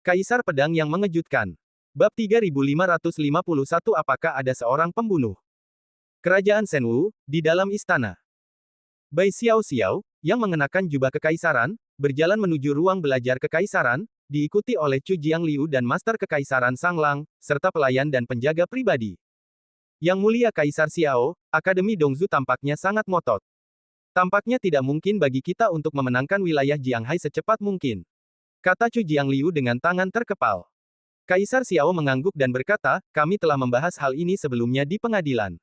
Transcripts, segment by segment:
Kaisar Pedang yang Mengejutkan. Bab 3551 Apakah ada seorang pembunuh? Kerajaan Shenwu, di dalam istana. Bai Xiao Xiao, yang mengenakan jubah kekaisaran, berjalan menuju ruang belajar kekaisaran, diikuti oleh Chu Jiangliu dan Master Kekaisaran Sanglang, serta pelayan dan penjaga pribadi. Yang Mulia Kaisar Xiao, Akademi Dongzu tampaknya sangat ngotot. Tampaknya tidak mungkin bagi kita untuk memenangkan wilayah Jianghai secepat mungkin, kata Chu Jiangliu dengan tangan terkepal. Kaisar Xiao mengangguk dan berkata, kami telah membahas hal ini sebelumnya di pengadilan.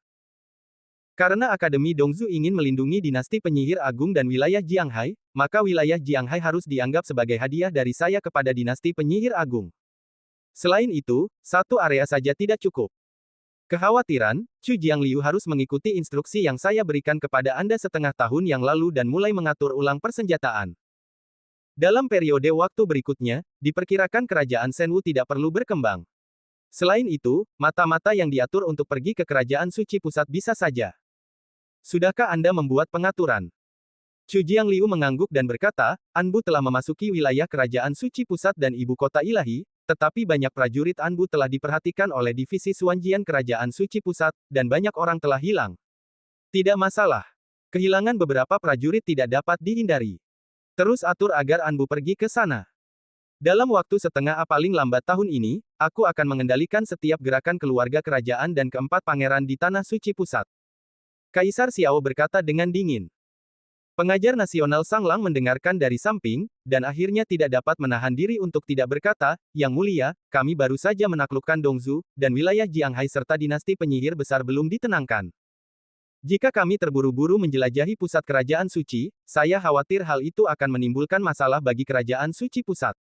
Karena Akademi Dongzu ingin melindungi dinasti penyihir agung dan wilayah Jianghai, maka wilayah Jianghai harus dianggap sebagai hadiah dari saya kepada dinasti penyihir agung. Selain itu, satu area saja tidak cukup. Kekhawatiran, Chu Jiangliu harus mengikuti instruksi yang saya berikan kepada Anda setengah tahun yang lalu dan mulai mengatur ulang persenjataan. Dalam periode waktu berikutnya, diperkirakan kerajaan Shenwu tidak perlu berkembang. Selain itu, mata-mata yang diatur untuk pergi ke kerajaan suci pusat bisa saja. Sudahkah Anda membuat pengaturan? Chu Jiangliu mengangguk dan berkata, Anbu telah memasuki wilayah kerajaan suci pusat dan ibu kota ilahi, tetapi banyak prajurit Anbu telah diperhatikan oleh divisi Suanjian kerajaan suci pusat, dan banyak orang telah hilang. Tidak masalah. Kehilangan beberapa prajurit tidak dapat dihindari. Terus atur agar Anbu pergi ke sana. Dalam waktu setengah paling lambat tahun ini, aku akan mengendalikan setiap gerakan keluarga kerajaan dan keempat pangeran di Tanah Suci Pusat. Kaisar Xiao berkata dengan dingin. Pengajar nasional Sanglang mendengarkan dari samping, dan akhirnya tidak dapat menahan diri untuk tidak berkata, Yang Mulia, kami baru saja menaklukkan Dongzu, dan wilayah Jianghai serta dinasti penyihir besar belum ditenangkan. Jika kami terburu-buru menjelajahi pusat kerajaan suci, saya khawatir hal itu akan menimbulkan masalah bagi kerajaan suci pusat.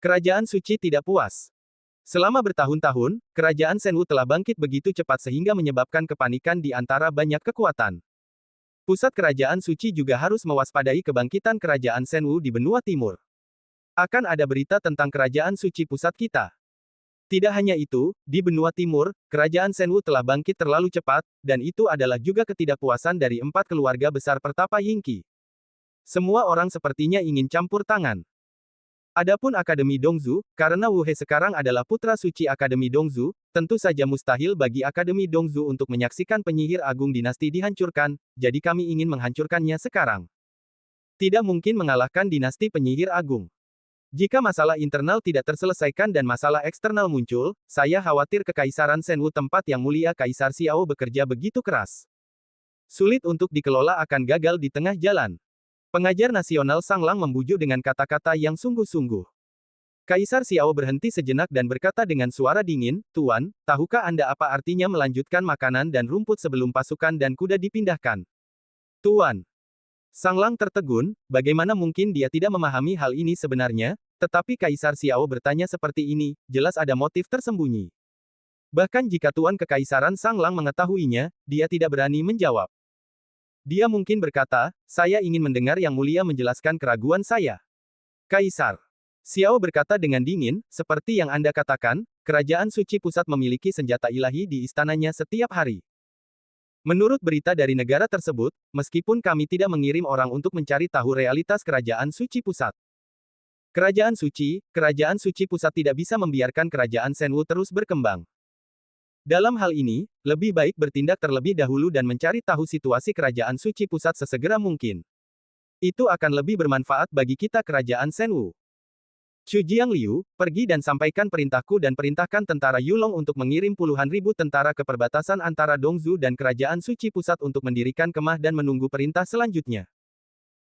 Kerajaan suci tidak puas. Selama bertahun-tahun, kerajaan Shenwu telah bangkit begitu cepat sehingga menyebabkan kepanikan di antara banyak kekuatan. Pusat kerajaan suci juga harus mewaspadai kebangkitan kerajaan Shenwu di benua timur. Akan ada berita tentang kerajaan suci pusat kita. Tidak hanya itu, di benua timur, kerajaan Shenwu telah bangkit terlalu cepat, dan itu adalah juga ketidakpuasan dari 4 keluarga besar pertapa Yingqi. Semua orang sepertinya ingin campur tangan. Adapun Akademi Dongzu, karena Wu He sekarang adalah putra suci Akademi Dongzu, tentu saja mustahil bagi Akademi Dongzu untuk menyaksikan penyihir agung dinasti dihancurkan, jadi kami ingin menghancurkannya sekarang. Tidak mungkin mengalahkan dinasti penyihir agung. Jika masalah internal tidak terselesaikan dan masalah eksternal muncul, saya khawatir Kekaisaran Shenwu tempat Yang Mulia Kaisar Xiao bekerja begitu keras. Sulit untuk dikelola akan gagal di tengah jalan. Pengajar nasional Sanglang membujuk dengan kata-kata yang sungguh-sungguh. Kaisar Xiao berhenti sejenak dan berkata dengan suara dingin, Tuan, tahukah Anda apa artinya melanjutkan makanan dan rumput sebelum pasukan dan kuda dipindahkan? Tuan. Sanglang tertegun, bagaimana mungkin dia tidak memahami hal ini sebenarnya, tetapi Kaisar Xiao bertanya seperti ini, jelas ada motif tersembunyi. Bahkan jika Tuan Kekaisaran Sanglang mengetahuinya, dia tidak berani menjawab. Dia mungkin berkata, saya ingin mendengar Yang Mulia menjelaskan keraguan saya. Kaisar Xiao berkata dengan dingin, seperti yang Anda katakan, kerajaan suci pusat memiliki senjata ilahi di istananya setiap hari. Menurut berita dari negara tersebut, meskipun kami tidak mengirim orang untuk mencari tahu realitas kerajaan suci pusat. Kerajaan suci pusat tidak bisa membiarkan kerajaan Shenwu terus berkembang. Dalam hal ini, lebih baik bertindak terlebih dahulu dan mencari tahu situasi kerajaan suci pusat sesegera mungkin. Itu akan lebih bermanfaat bagi kita kerajaan Shenwu. Chu Jiangliu, pergi dan sampaikan perintahku dan perintahkan tentara Yulong untuk mengirim puluhan ribu tentara ke perbatasan antara Dongzu dan kerajaan suci pusat untuk mendirikan kemah dan menunggu perintah selanjutnya.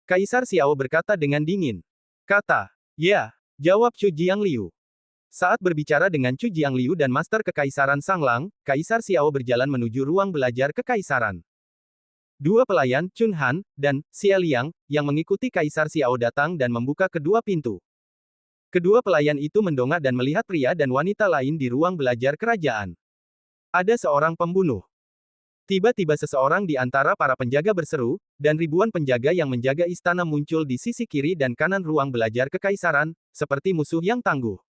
Kaisar Xiao berkata dengan dingin. Kata, ya, jawab Chu Jiangliu. Saat berbicara dengan Chu Jiangliu dan Master Kekaisaran Sanglang, Kaisar Xiao berjalan menuju ruang belajar kekaisaran. Dua pelayan, Chun Han, dan Xie Liang, yang mengikuti Kaisar Xiao datang dan membuka kedua pintu. Kedua pelayan itu mendongak dan melihat pria dan wanita lain di ruang belajar kerajaan. Ada seorang pembunuh. Tiba-tiba seseorang di antara para penjaga berseru, dan ribuan penjaga yang menjaga istana muncul di sisi kiri dan kanan ruang belajar kekaisaran, seperti musuh yang tangguh.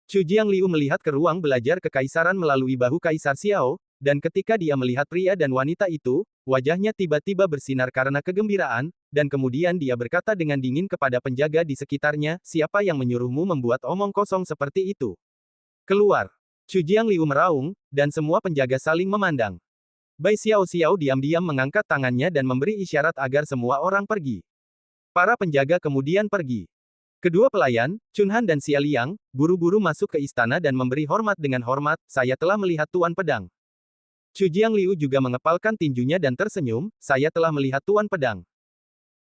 Chu Jiangliu melihat ke ruang belajar kekaisaran melalui bahu Kaisar Xiao, dan ketika dia melihat pria dan wanita itu, wajahnya tiba-tiba bersinar karena kegembiraan, dan kemudian dia berkata dengan dingin kepada penjaga di sekitarnya, siapa yang menyuruhmu membuat omong kosong seperti itu? Keluar. Chu Jiangliu meraung, dan semua penjaga saling memandang. Bai Xiaoxiao diam-diam mengangkat tangannya dan memberi isyarat agar semua orang pergi. Para penjaga kemudian pergi. Kedua pelayan, Chunhan dan Xia Liang, buru-buru masuk ke istana dan memberi hormat dengan hormat, saya telah melihat Tuan Pedang. Chu Jiangliu juga mengepalkan tinjunya dan tersenyum, saya telah melihat Tuan Pedang.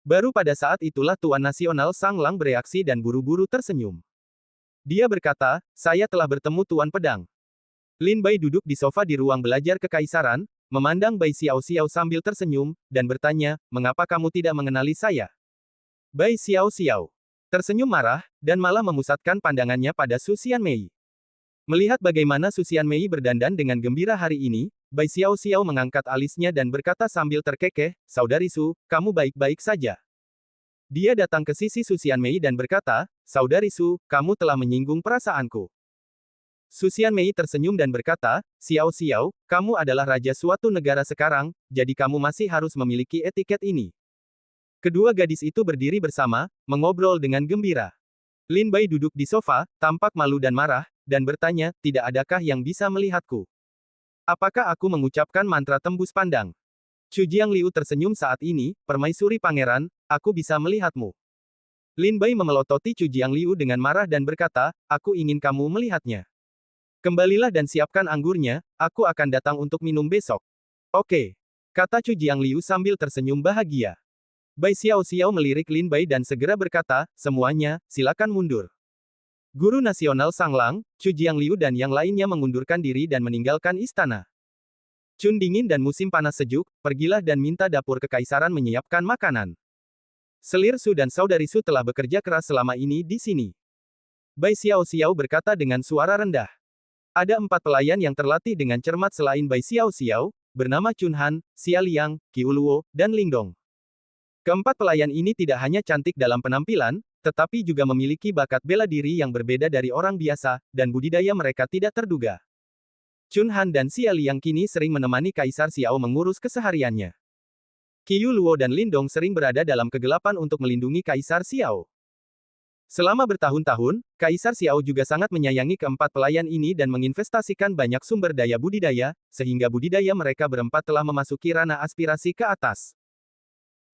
Baru pada saat itulah Tuan Nasional Sang Lang bereaksi dan buru-buru tersenyum. Dia berkata, saya telah bertemu Tuan Pedang. Lin Bai duduk di sofa di ruang belajar kekaisaran, memandang Bai Xiaoxiao sambil tersenyum, dan bertanya, mengapa kamu tidak mengenali saya? Bai Xiaoxiao tersenyum marah, dan malah memusatkan pandangannya pada Su Xianmei. Melihat bagaimana Su Xianmei berdandan dengan gembira hari ini, Bai Xiaoxiao mengangkat alisnya dan berkata sambil terkekeh, Saudari Su, kamu baik-baik saja. Dia datang ke sisi Su Xianmei dan berkata, Saudari Su, kamu telah menyinggung perasaanku. Su Xianmei tersenyum dan berkata, Xiao-Xiao, kamu adalah raja suatu negara sekarang, jadi kamu masih harus memiliki etiket ini. Kedua gadis itu berdiri bersama, mengobrol dengan gembira. Lin Bai duduk di sofa, tampak malu dan marah, dan bertanya, tidak adakah yang bisa melihatku? Apakah aku mengucapkan mantra tembus pandang? Chu Jiangliu tersenyum saat ini, permaisuri pangeran, aku bisa melihatmu. Lin Bai memelototi Chu Jiangliu dengan marah dan berkata, aku ingin kamu melihatnya. Kembalilah dan siapkan anggurnya, aku akan datang untuk minum besok. Oke, kata Chu Jiangliu sambil tersenyum bahagia. Bai Xiaoxiao melirik Lin Bai dan segera berkata, semuanya, silakan mundur. Guru Nasional Sang Lang, Chu Jiangliu dan yang lainnya mengundurkan diri dan meninggalkan istana. Chun dingin dan musim panas sejuk, pergilah dan minta dapur kekaisaran menyiapkan makanan. Selir Su dan saudari Su telah bekerja keras selama ini di sini. Bai Xiaoxiao berkata dengan suara rendah. Ada 4 pelayan yang terlatih dengan cermat selain Bai Xiaoxiao, bernama Chunhan, Xia Liang, Qiu Luo, dan Lingdong. Keempat pelayan ini tidak hanya cantik dalam penampilan, tetapi juga memiliki bakat bela diri yang berbeda dari orang biasa, dan budidaya mereka tidak terduga. Chunhan dan Xia Liang kini sering menemani Kaisar Xiao mengurus kesehariannya. Qiu Luo dan Lindong sering berada dalam kegelapan untuk melindungi Kaisar Xiao. Selama bertahun-tahun, Kaisar Xiao juga sangat menyayangi keempat pelayan ini dan menginvestasikan banyak sumber daya budidaya, sehingga budidaya mereka berempat telah memasuki ranah aspirasi ke atas.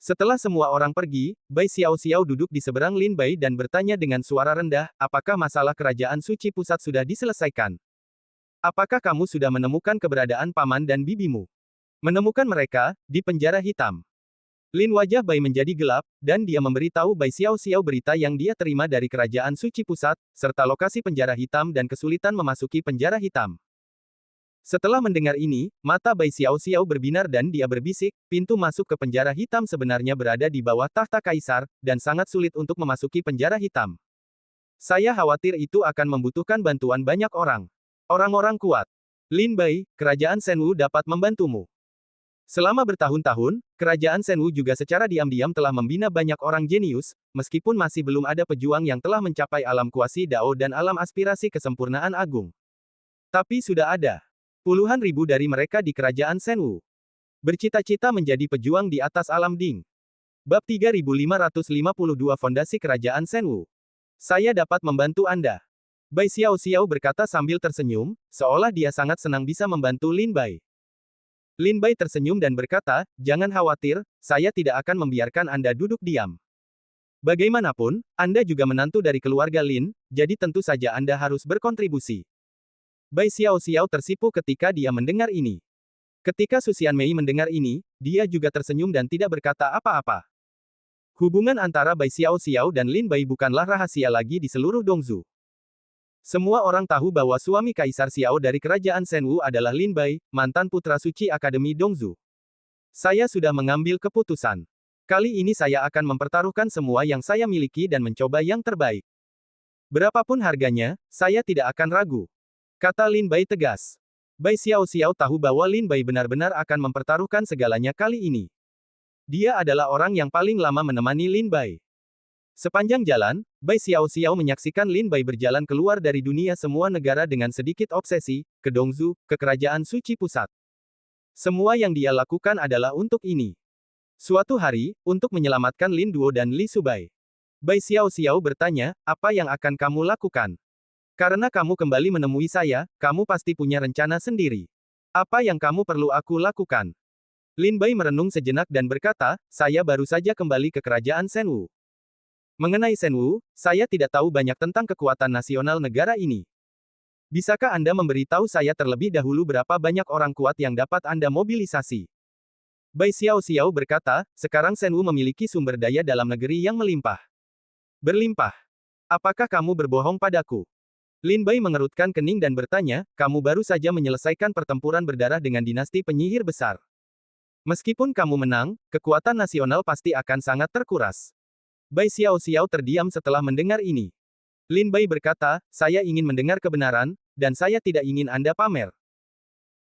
Setelah semua orang pergi, Bai Xiaoxiao duduk di seberang Lin Bai dan bertanya dengan suara rendah, apakah masalah kerajaan suci pusat sudah diselesaikan? Apakah kamu sudah menemukan keberadaan paman dan bibimu? Menemukan mereka, di penjara hitam. Lin wajah Bai menjadi gelap, dan dia memberitahu Bai Xiaoxiao berita yang dia terima dari kerajaan suci pusat, serta lokasi penjara hitam dan kesulitan memasuki penjara hitam. Setelah mendengar ini, mata Bai Xiaoxiao berbinar dan dia berbisik, pintu masuk ke penjara hitam sebenarnya berada di bawah tahta kaisar, dan sangat sulit untuk memasuki penjara hitam. Saya khawatir itu akan membutuhkan bantuan banyak orang. Orang-orang kuat. Lin Bai, kerajaan Shenwu dapat membantumu. Selama bertahun-tahun, kerajaan Shenwu juga secara diam-diam telah membina banyak orang jenius, meskipun masih belum ada pejuang yang telah mencapai alam kuasi Dao dan alam aspirasi kesempurnaan agung. Tapi sudah ada. Puluhan ribu dari mereka di kerajaan Shenwu. Bercita-cita menjadi pejuang di atas alam Ding. Bab 3552 Fondasi Kerajaan Shenwu. Saya dapat membantu Anda. Bai Xiaoxiao berkata sambil tersenyum, seolah dia sangat senang bisa membantu Lin Bai. Lin Bai tersenyum dan berkata, jangan khawatir, saya tidak akan membiarkan Anda duduk diam. Bagaimanapun, Anda juga menantu dari keluarga Lin, jadi tentu saja Anda harus berkontribusi. Bai Xiaoxiao tersipu ketika dia mendengar ini. Ketika Su Xianmei mendengar ini, dia juga tersenyum dan tidak berkata apa-apa. Hubungan antara Bai Xiaoxiao dan Lin Bai bukanlah rahasia lagi di seluruh Dongzu. Semua orang tahu bahwa suami Kaisar Xiao dari kerajaan Shenwu adalah Lin Bai, mantan putra suci Akademi Dongzu. Saya sudah mengambil keputusan. Kali ini saya akan mempertaruhkan semua yang saya miliki dan mencoba yang terbaik. Berapapun harganya, saya tidak akan ragu. Kata Lin Bai tegas. Bai Xiaoxiao tahu bahwa Lin Bai benar-benar akan mempertaruhkan segalanya kali ini. Dia adalah orang yang paling lama menemani Lin Bai. Sepanjang jalan, Bai Xiaoxiao menyaksikan Lin Bai berjalan keluar dari dunia semua negara dengan sedikit obsesi, ke Dongzu, ke kerajaan suci pusat. Semua yang dia lakukan adalah untuk ini. Suatu hari, untuk menyelamatkan Lin Duo dan Li Subai. Bai Xiao Xiao bertanya, apa yang akan kamu lakukan? Karena kamu kembali menemui saya, kamu pasti punya rencana sendiri. Apa yang kamu perlu aku lakukan? Lin Bai merenung sejenak dan berkata, saya baru saja kembali ke kerajaan Shenwu. Mengenai Shenwu, saya tidak tahu banyak tentang kekuatan nasional negara ini. Bisakah Anda memberitahu saya terlebih dahulu berapa banyak orang kuat yang dapat Anda mobilisasi? Bai Xiao Xiao berkata, sekarang Shenwu memiliki sumber daya dalam negeri yang melimpah. Berlimpah. Apakah kamu berbohong padaku? Lin Bai mengerutkan kening dan bertanya, kamu baru saja menyelesaikan pertempuran berdarah dengan dinasti penyihir besar. Meskipun kamu menang, kekuatan nasional pasti akan sangat terkuras. Bai Xiao Xiao terdiam setelah mendengar ini. Lin Bai berkata, saya ingin mendengar kebenaran, dan saya tidak ingin Anda pamer.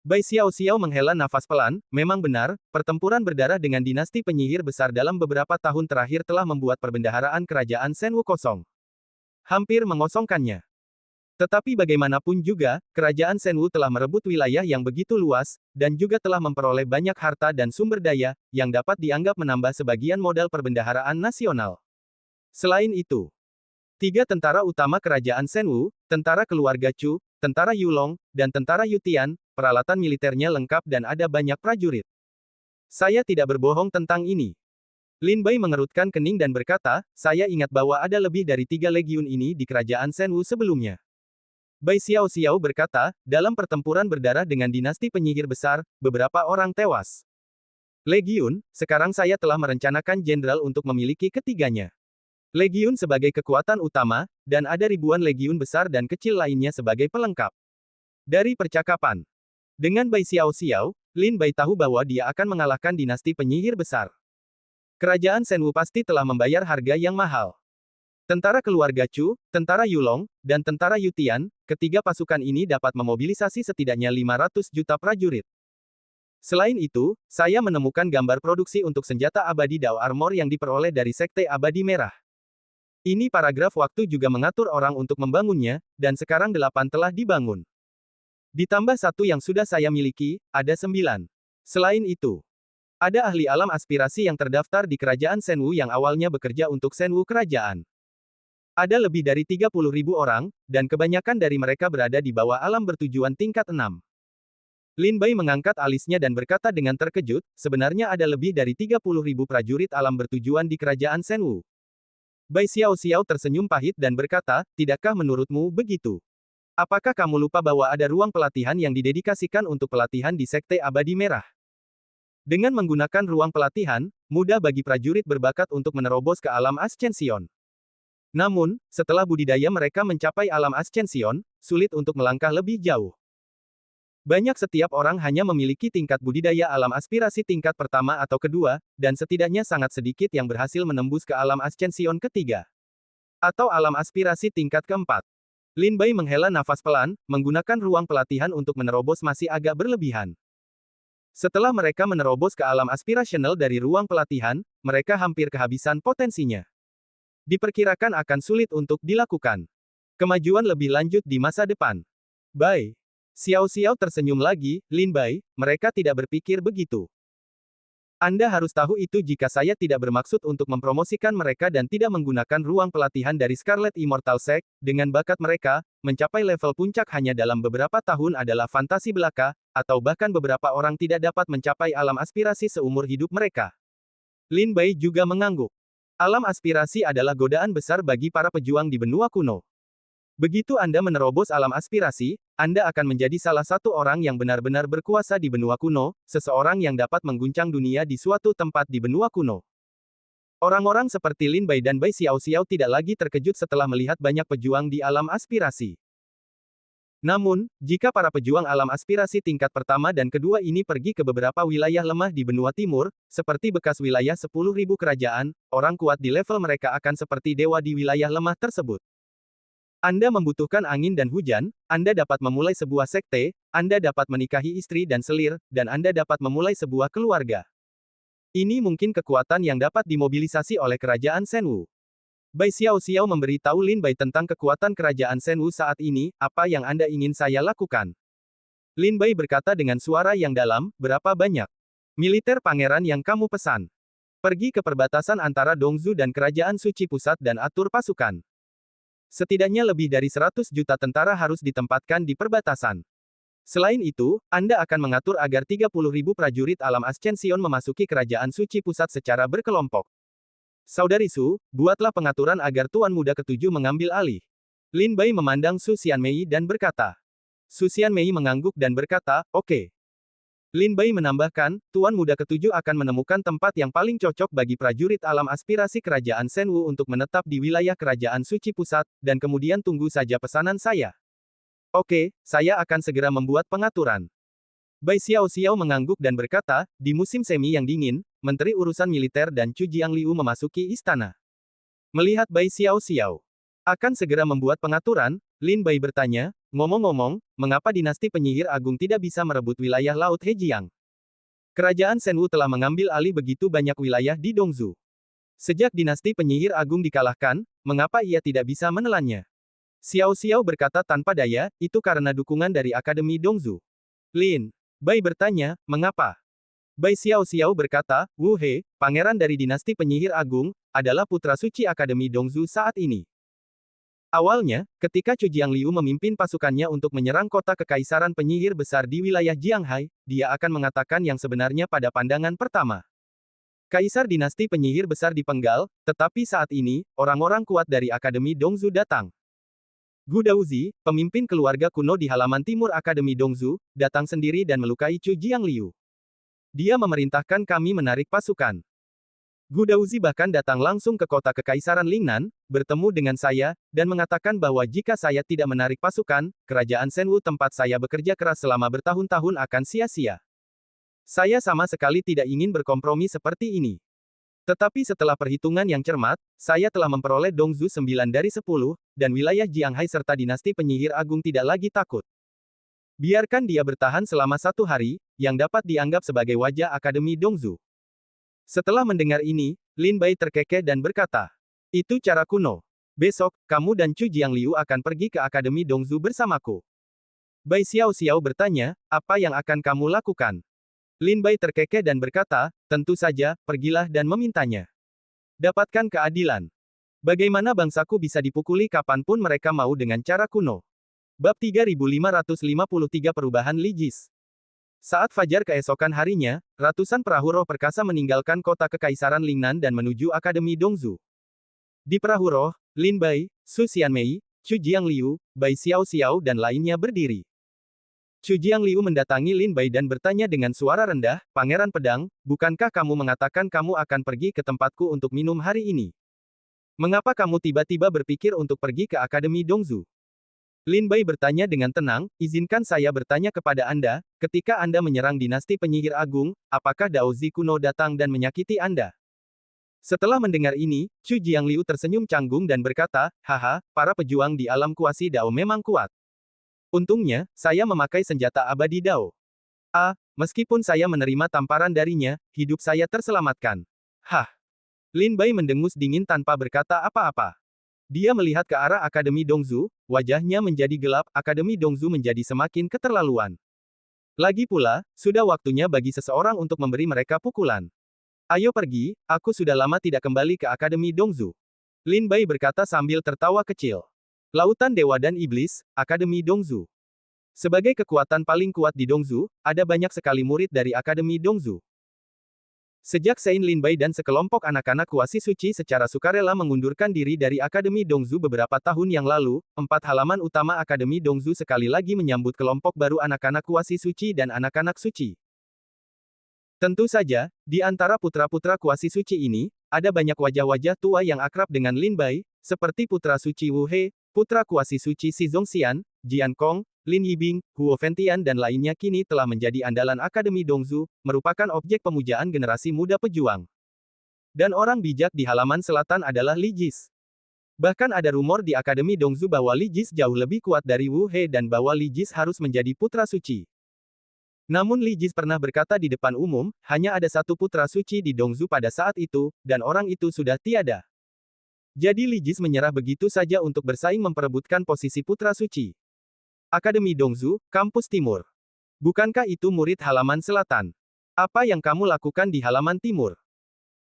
Bai Xiao Xiao menghela nafas pelan, memang benar, pertempuran berdarah dengan dinasti penyihir besar dalam beberapa tahun terakhir telah membuat perbendaharaan kerajaan Shenwu kosong. Hampir mengosongkannya. Tetapi bagaimanapun juga, kerajaan Shenwu telah merebut wilayah yang begitu luas, dan juga telah memperoleh banyak harta dan sumber daya, yang dapat dianggap menambah sebagian modal perbendaharaan nasional. Selain itu, 3 tentara utama kerajaan Shenwu, tentara keluarga Chu, tentara Yulong, dan tentara Yutian, peralatan militernya lengkap dan ada banyak prajurit. Saya tidak berbohong tentang ini. Lin Bai mengerutkan kening dan berkata, saya ingat bahwa ada lebih dari 3 legiun ini di kerajaan Shenwu sebelumnya. Bai Xiao Xiao berkata, dalam pertempuran berdarah dengan dinasti penyihir besar, beberapa orang tewas. Legiun, sekarang saya telah merencanakan jenderal untuk memiliki ketiganya. Legiun sebagai kekuatan utama, dan ada ribuan legiun besar dan kecil lainnya sebagai pelengkap. Dari percakapan dengan Bai Xiao Xiao, Lin Bai tahu bahwa dia akan mengalahkan dinasti penyihir besar. Kerajaan Shenwu pasti telah membayar harga yang mahal. Tentara keluarga Chu, tentara Yulong, dan tentara Yutian, ketiga pasukan ini dapat memobilisasi setidaknya 500 juta prajurit. Selain itu, saya menemukan gambar produksi untuk senjata abadi Dao Armor yang diperoleh dari Sekte Abadi Merah. Ini paragraf waktu juga mengatur orang untuk membangunnya, dan sekarang 8 telah dibangun. Ditambah 1 yang sudah saya miliki, ada 9. Selain itu, ada ahli alam aspirasi yang terdaftar di kerajaan Shenwu yang awalnya bekerja untuk Shenwu Kerajaan. Ada lebih dari 30.000 orang, dan kebanyakan dari mereka berada di bawah alam bertujuan tingkat 6. Lin Bai mengangkat alisnya dan berkata dengan terkejut, sebenarnya ada lebih dari 30.000 prajurit alam bertujuan di kerajaan Shenwu. Bai Xiao Xiao tersenyum pahit dan berkata, tidakkah menurutmu begitu? Apakah kamu lupa bahwa ada ruang pelatihan yang didedikasikan untuk pelatihan di Sekte Abadi Merah? Dengan menggunakan ruang pelatihan, mudah bagi prajurit berbakat untuk menerobos ke alam Ascension. Namun, setelah budidaya mereka mencapai alam Ascension, sulit untuk melangkah lebih jauh. Banyak setiap orang hanya memiliki tingkat budidaya alam aspirasi tingkat pertama atau kedua, dan setidaknya sangat sedikit yang berhasil menembus ke alam Ascension ketiga. Atau alam aspirasi tingkat keempat. Lin Bai menghela nafas pelan, menggunakan ruang pelatihan untuk menerobos masih agak berlebihan. Setelah mereka menerobos ke alam aspirasional dari ruang pelatihan, mereka hampir kehabisan potensinya. Diperkirakan akan sulit untuk dilakukan. Kemajuan lebih lanjut di masa depan. Bai Xiao Xiao tersenyum lagi, Lin Bai, mereka tidak berpikir begitu. Anda harus tahu itu jika saya tidak bermaksud untuk mempromosikan mereka dan tidak menggunakan ruang pelatihan dari Scarlet Immortal Sect, dengan bakat mereka, mencapai level puncak hanya dalam beberapa tahun adalah fantasi belaka, atau bahkan beberapa orang tidak dapat mencapai alam aspirasi seumur hidup mereka. Lin Bai juga mengangguk. Alam aspirasi adalah godaan besar bagi para pejuang di benua kuno. Begitu Anda menerobos alam aspirasi, Anda akan menjadi salah satu orang yang benar-benar berkuasa di benua kuno, seseorang yang dapat mengguncang dunia di suatu tempat di benua kuno. Orang-orang seperti Lin Bai dan Bai Xiao Xiao tidak lagi terkejut setelah melihat banyak pejuang di alam aspirasi. Namun, jika para pejuang alam aspirasi tingkat pertama dan kedua ini pergi ke beberapa wilayah lemah di benua timur, seperti bekas wilayah 10.000 kerajaan, orang kuat di level mereka akan seperti dewa di wilayah lemah tersebut. Anda membutuhkan angin dan hujan, Anda dapat memulai sebuah sekte, Anda dapat menikahi istri dan selir, dan Anda dapat memulai sebuah keluarga. Ini mungkin kekuatan yang dapat dimobilisasi oleh kerajaan Shenwu. Bai Xiao Xiao memberitahu Lin Bai tentang kekuatan kerajaan Shenwu saat ini, apa yang Anda ingin saya lakukan? Lin Bai berkata dengan suara yang dalam, berapa banyak militer pangeran yang kamu pesan? Pergi ke perbatasan antara Dongzu dan Kerajaan Suci Pusat dan atur pasukan. Setidaknya lebih dari 100 juta tentara harus ditempatkan di perbatasan. Selain itu, Anda akan mengatur agar 30.000 prajurit alam Ascension memasuki Kerajaan Suci Pusat secara berkelompok. Saudari Su, buatlah pengaturan agar Tuan Muda Ketujuh mengambil alih. Lin Bai memandang Su Xianmei dan berkata. Su Xianmei mengangguk dan berkata, oke. Lin Bai menambahkan, Tuan Muda Ketujuh akan menemukan tempat yang paling cocok bagi prajurit alam aspirasi Kerajaan Senwu untuk menetap di wilayah Kerajaan Suci Pusat, dan kemudian tunggu saja pesanan saya. Oke, saya akan segera membuat pengaturan. Bai Xiao Xiao mengangguk dan berkata, di musim semi yang dingin, Menteri Urusan Militer dan Chu Jiangliu memasuki istana. Melihat Bai Xiao Xiao akan segera membuat pengaturan, Lin Bai bertanya, ngomong-ngomong, mengapa dinasti penyihir agung tidak bisa merebut wilayah Laut Hejiang? Kerajaan Senwu telah mengambil alih begitu banyak wilayah di Dongzu. Sejak dinasti penyihir agung dikalahkan, mengapa ia tidak bisa menelannya? Xiao Xiao berkata tanpa daya, itu karena dukungan dari Akademi Dongzu. Lin Bai bertanya, mengapa? Bai Xiao Xiao berkata, Wu He, pangeran dari dinasti penyihir agung, adalah putra suci Akademi Dongzu saat ini. Awalnya, ketika Chu Jiangliu memimpin pasukannya untuk menyerang kota kekaisaran penyihir besar di wilayah Jianghai, dia akan mengatakan yang sebenarnya pada pandangan pertama. Kaisar dinasti penyihir besar dipenggal, tetapi saat ini, orang-orang kuat dari Akademi Dongzu datang. Gu Daozi, pemimpin keluarga kuno di halaman timur Akademi Dongzu, datang sendiri dan melukai Chu Jiangliu. Dia memerintahkan kami menarik pasukan. Gu Daozi bahkan datang langsung ke kota kekaisaran Lingnan, bertemu dengan saya, dan mengatakan bahwa jika saya tidak menarik pasukan, kerajaan Senwu tempat saya bekerja keras selama bertahun-tahun akan sia-sia. Saya sama sekali tidak ingin berkompromi seperti ini. Tetapi setelah perhitungan yang cermat, saya telah memperoleh Dongzu 9 dari 10, dan wilayah Jianghai serta dinasti penyihir agung tidak lagi takut. Biarkan dia bertahan selama 1 hari, yang dapat dianggap sebagai wajah Akademi Dongzu. Setelah mendengar ini, Lin Bai terkekeh dan berkata, itu cara kuno. Besok, kamu dan Chu Jiangliu akan pergi ke Akademi Dongzu bersamaku. Bai Xiao Xiao bertanya, apa yang akan kamu lakukan? Lin Bai terkekeh dan berkata, tentu saja, pergilah dan memintanya. Dapatkan keadilan. Bagaimana bangsaku bisa dipukuli kapanpun mereka mau dengan cara kuno. Bab 3553 Perubahan Li Jis. Saat fajar keesokan harinya, ratusan perahu roh perkasa meninggalkan kota kekaisaran Lingnan dan menuju Akademi Dongzu. Di perahu roh, Lin Bai, Su Xianmei, Chu Jiangliu, Bai Xiao Xiao dan lainnya berdiri. Chu Jiangliu mendatangi Lin Bai dan bertanya dengan suara rendah, Pangeran Pedang, bukankah kamu mengatakan kamu akan pergi ke tempatku untuk minum hari ini? Mengapa kamu tiba-tiba berpikir untuk pergi ke Akademi Dongzu? Lin Bai bertanya dengan tenang, izinkan saya bertanya kepada Anda, ketika Anda menyerang dinasti penyihir agung, apakah Daozi kuno datang dan menyakiti Anda? Setelah mendengar ini, Chu Jiangliu tersenyum canggung dan berkata, haha, para pejuang di alam kuasi Dao memang kuat. Untungnya, saya memakai senjata abadi Dao. Meskipun saya menerima tamparan darinya, hidup saya terselamatkan. Hah. Lin Bai mendengus dingin tanpa berkata apa-apa. Dia melihat ke arah Akademi Dongzu, wajahnya menjadi gelap, Akademi Dongzu menjadi semakin keterlaluan. Lagi pula, sudah waktunya bagi seseorang untuk memberi mereka pukulan. Ayo pergi, aku sudah lama tidak kembali ke Akademi Dongzu. Lin Bai berkata sambil tertawa kecil. Lautan Dewa dan Iblis, Akademi Dongzu. Sebagai kekuatan paling kuat di Dongzu, ada banyak sekali murid dari Akademi Dongzu. Sejak Sein Lin Bai dan sekelompok anak-anak kuasi suci secara sukarela mengundurkan diri dari Akademi Dongzu beberapa tahun yang lalu, 4 halaman utama Akademi Dongzu sekali lagi menyambut kelompok baru anak-anak kuasi suci dan anak-anak suci. Tentu saja, di antara putra-putra kuasi suci ini, ada banyak wajah-wajah tua yang akrab dengan Lin Bai, seperti putra suci Wu He, putra kuasi suci Si Zongxian, Jian Kong, Lin Yibing, Huo Fentian dan lainnya kini telah menjadi andalan Akademi Dongzu, merupakan objek pemujaan generasi muda pejuang. Dan orang bijak di halaman selatan adalah Li Jis. Bahkan ada rumor di Akademi Dongzu bahwa Li Jis jauh lebih kuat dari Wu He dan bahwa Li Jis harus menjadi putra suci. Namun Li Jis pernah berkata di depan umum, hanya ada satu putra suci di Dongzu pada saat itu, dan orang itu sudah tiada. Jadi Li Jis menyerah begitu saja untuk bersaing memperebutkan posisi putra suci. Akademi Dongzu, Kampus Timur. Bukankah itu murid halaman selatan? Apa yang kamu lakukan di halaman timur?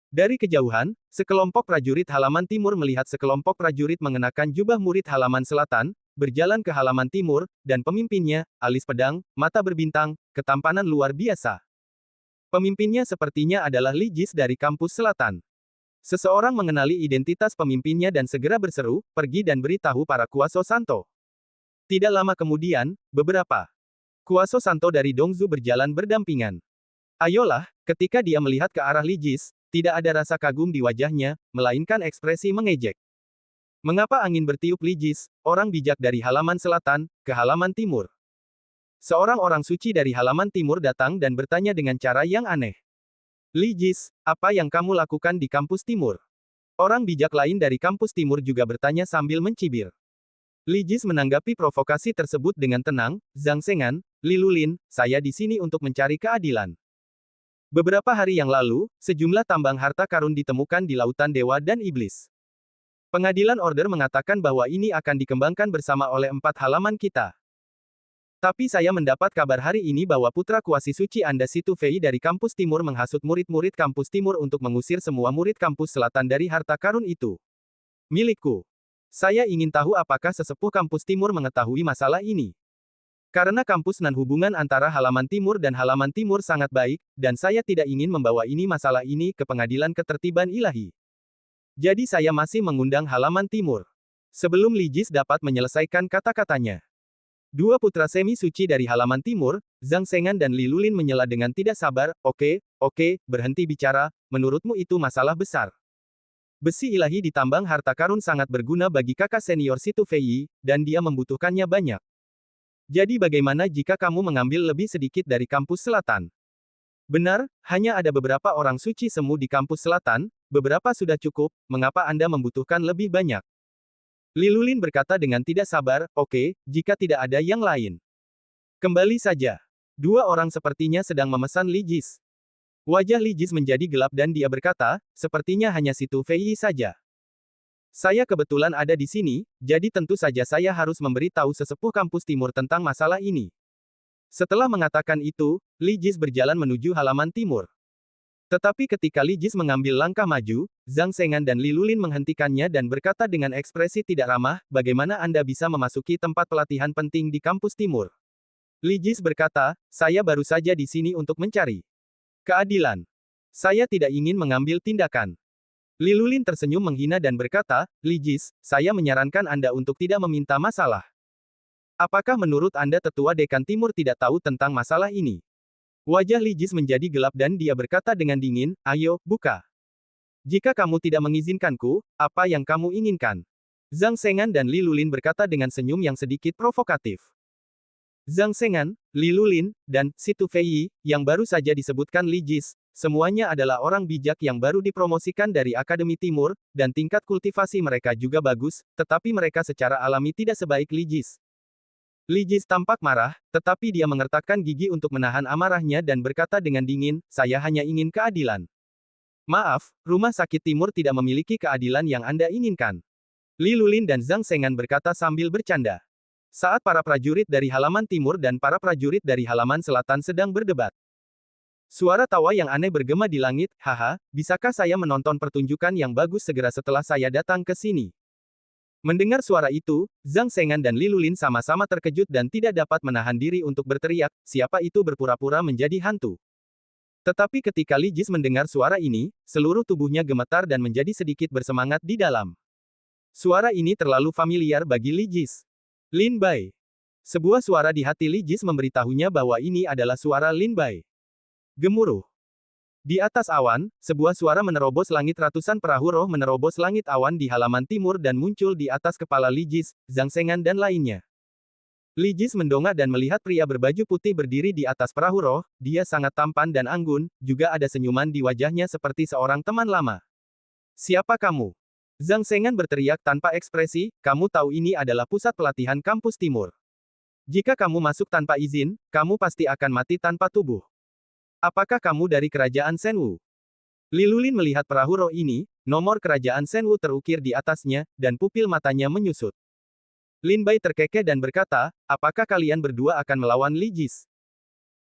Dari kejauhan, sekelompok prajurit halaman timur melihat sekelompok prajurit mengenakan jubah murid halaman selatan, berjalan ke halaman timur, dan pemimpinnya, alis pedang, mata berbintang, ketampanan luar biasa. Pemimpinnya sepertinya adalah Li Jis dari kampus selatan. Seseorang mengenali identitas pemimpinnya dan segera berseru, pergi dan beritahu para Kuaso Santo. Tidak lama kemudian, beberapa Kuaso Santo dari Dongzu berjalan berdampingan. Ayolah, ketika dia melihat ke arah Li Jis, tidak ada rasa kagum di wajahnya, melainkan ekspresi mengejek. Mengapa angin bertiup Li Jis, orang bijak dari halaman selatan, ke halaman timur? Seorang orang suci dari halaman timur datang dan bertanya dengan cara yang aneh. Li Jis, apa yang kamu lakukan di kampus timur? Orang bijak lain dari kampus timur juga bertanya sambil mencibir. Li Jis menanggapi provokasi tersebut dengan tenang, Zhang Sengan, Li Lulin, saya di sini untuk mencari keadilan. Beberapa hari yang lalu, sejumlah tambang harta karun ditemukan di lautan dewa dan iblis. Pengadilan order mengatakan bahwa ini akan dikembangkan bersama oleh 4 halaman kita. Tapi saya mendapat kabar hari ini bahwa putra kuasi suci Anda Situ Fei dari kampus timur menghasut murid-murid kampus timur untuk mengusir semua murid kampus selatan dari harta karun itu. Milikku. Saya ingin tahu apakah sesepuh kampus timur mengetahui masalah ini. Karena kampus nan hubungan antara halaman timur dan halaman timur sangat baik, dan saya tidak ingin membawa masalah ini ke pengadilan ketertiban ilahi. Jadi saya masih mengundang halaman timur. Sebelum Li Jis dapat menyelesaikan kata-katanya. Dua putra semi suci dari halaman timur, Zhang Sengan dan Li Lulin menyela dengan tidak sabar, oke, berhenti bicara, menurutmu itu masalah besar. Besi ilahi di tambang harta karun sangat berguna bagi kakak senior Situ Fei, dan dia membutuhkannya banyak. Jadi bagaimana jika kamu mengambil lebih sedikit dari kampus selatan? Benar, hanya ada beberapa orang suci semu di kampus selatan, beberapa sudah cukup, mengapa Anda membutuhkan lebih banyak? Li Lulin berkata dengan tidak sabar, oke, jika tidak ada yang lain. Kembali saja. Dua orang sepertinya sedang memesan Li Jis. Wajah Li Jis menjadi gelap dan dia berkata, sepertinya hanya Situ Fei saja. Saya kebetulan ada di sini, jadi tentu saja saya harus memberitahu sesepuh kampus timur tentang masalah ini. Setelah mengatakan itu, Li Jis berjalan menuju halaman timur. Tetapi ketika Li Jis mengambil langkah maju, Zhang Sengan dan Li Lulin menghentikannya dan berkata dengan ekspresi tidak ramah, bagaimana Anda bisa memasuki tempat pelatihan penting di kampus timur? Li Jis berkata, saya baru saja di sini untuk mencari keadilan. Saya tidak ingin mengambil tindakan. Li Lulin tersenyum menghina dan berkata, Li Jis, saya menyarankan Anda untuk tidak meminta masalah. Apakah menurut Anda tetua dekan timur tidak tahu tentang masalah ini? Wajah Li Jis menjadi gelap dan dia berkata dengan dingin, ayo, buka. Jika kamu tidak mengizinkanku, apa yang kamu inginkan? Zhang Sengan dan Li Lulin berkata dengan senyum yang sedikit provokatif. Zhang Sengan, Li Lulin, dan Situ Fei, yang baru saja disebutkan Li Jis, semuanya adalah orang bijak yang baru dipromosikan dari Akademi Timur, dan tingkat kultivasi mereka juga bagus, tetapi mereka secara alami tidak sebaik Li Jis. Li Jis tampak marah, tetapi dia mengertakkan gigi untuk menahan amarahnya dan berkata dengan dingin, saya hanya ingin keadilan. Maaf, Rumah Sakit Timur tidak memiliki keadilan yang Anda inginkan. Li Lulin dan Zhang Sengan berkata sambil bercanda. Saat para prajurit dari halaman timur dan para prajurit dari halaman selatan sedang berdebat. Suara tawa yang aneh bergema di langit, haha, bisakah saya menonton pertunjukan yang bagus segera setelah saya datang ke sini? Mendengar suara itu, Zhang Sengan dan Li Lulin sama-sama terkejut dan tidak dapat menahan diri untuk berteriak, siapa itu berpura-pura menjadi hantu. Tetapi ketika Li Jis mendengar suara ini, seluruh tubuhnya gemetar dan menjadi sedikit bersemangat di dalam. Suara ini terlalu familiar bagi Li Jis. Lin Bai. Sebuah suara di hati Li Jis memberitahunya bahwa ini adalah suara Lin Bai. Gemuruh. Di atas awan, sebuah suara menerobos langit, ratusan perahu roh menerobos langit awan di halaman timur dan muncul di atas kepala Li Jis, Zhang Sengan dan lainnya. Li Jis mendongak dan melihat pria berbaju putih berdiri di atas perahu roh, dia sangat tampan dan anggun, juga ada senyuman di wajahnya seperti seorang teman lama. Siapa kamu? Zhang Sengan berteriak tanpa ekspresi, kamu tahu ini adalah pusat pelatihan kampus timur. Jika kamu masuk tanpa izin, kamu pasti akan mati tanpa tubuh. Apakah kamu dari kerajaan Shenwu? Li Lulin melihat perahu roh ini, nomor kerajaan Shenwu terukir di atasnya, dan pupil matanya menyusut. Lin Bai terkekeh dan berkata, apakah kalian berdua akan melawan Li Jis?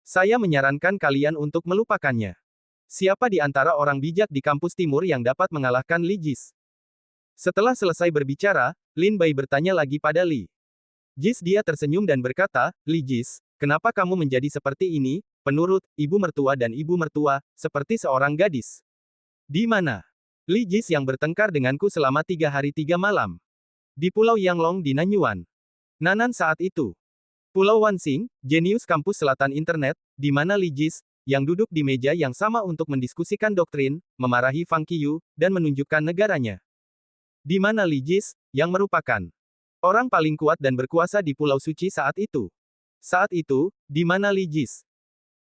Saya menyarankan kalian untuk melupakannya. Siapa di antara orang bijak di kampus timur yang dapat mengalahkan Li Jis? Setelah selesai berbicara, Lin Bai bertanya lagi pada Li Jis. Dia tersenyum dan berkata, Li Jis, kenapa kamu menjadi seperti ini, penurut ibu mertua dan ibu mertua, seperti seorang gadis? Di mana? Li Jis yang bertengkar denganku selama 3 hari 3 malam. Di Pulau Yanglong di Nanyuan. Nanan saat itu. Pulau Wanxing, jenius kampus selatan internet, di mana Li Jis, yang duduk di meja yang sama untuk mendiskusikan doktrin, memarahi Fang Qiyu, dan menunjukkan negaranya. Di mana Li Jis, yang merupakan orang paling kuat dan berkuasa di Pulau Suci saat itu. Saat itu, di mana Li Jis?